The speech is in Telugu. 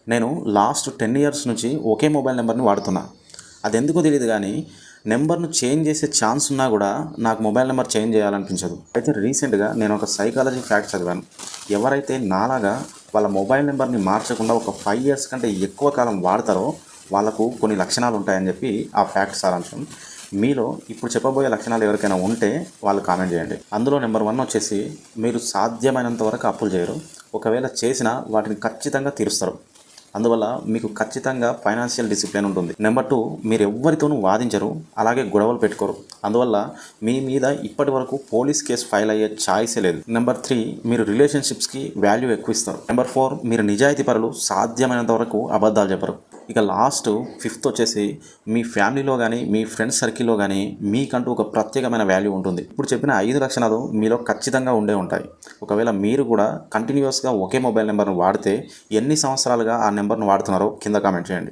నేను లాస్ట్ 10 ఇయర్స్ నుంచి ఒకే మొబైల్ నెంబర్ని వాడుతున్నా. అది ఎందుకో తెలియదు కానీ నెంబర్ను చేంజ్ చేసే ఛాన్స్ ఉన్నా కూడా నాకు మొబైల్ నెంబర్ చేంజ్ చేయాలనిపించదు. అయితే రీసెంట్గా నేను ఒక సైకాలజీ ఫ్యాక్ట్ చదివాను. ఎవరైతే నాలాగా వాళ్ళ మొబైల్ నెంబర్ని మార్చకుండా ఒక 5 ఇయర్స్ కంటే ఎక్కువ కాలం వాడతారో వాళ్ళకు కొన్ని లక్షణాలు ఉంటాయని చెప్పి ఆ ఫ్యాక్ట్ సారాంశం. మీలో ఇప్పుడు చెప్పబోయే లక్షణాలు ఎవరికైనా ఉంటే వాళ్ళు కామెంట్ చేయండి. అందులో నెంబర్ 1 వచ్చేసి మీరు సాధ్యమైనంత వరకు అప్పులు చేయరు. ఒకవేళ చేసినా వాటిని ఖచ్చితంగా తీరుస్తారు. అందువల్ల మీకు ఖచ్చితంగా ఫైనాన్షియల్ డిసిప్లిన్ ఉంటుంది. నెంబర్ 2, మీరు ఎవ్వరితోనూ వాదించరు, అలాగే గొడవలు పెట్టుకోరు. అందువల్ల మీ మీద ఇప్పటి వరకు పోలీస్ కేసు ఫైల్ అయ్యే ఛాయిసే లేదు. నెంబర్ 3, మీరు రిలేషన్షిప్స్కి వాల్యూ ఎక్కువ ఇస్తారు. నెంబర్ 4, మీరు నిజాయితీ పరులు, సాధ్యమైనంత వరకు అబద్ధాలు చెప్పరు. ఇక లాస్ట్ 5th వచ్చేసి మీ ఫ్యామిలీలో కానీ మీ ఫ్రెండ్స్ సర్కిల్లో కానీ మీకంటూ ఒక ప్రత్యేకమైన వాల్యూ ఉంటుంది. ఇప్పుడు చెప్పిన 5 లక్షణాలు మీలో ఖచ్చితంగా ఉండే ఉంటాయి. ఒకవేళ మీరు కూడా కంటిన్యూస్గా ఒకే మొబైల్ నెంబర్ను వాడితే ఎన్ని సంవత్సరాలుగా ఆ నెంబర్ను వాడుతున్నారో కింద కామెంట్ చేయండి.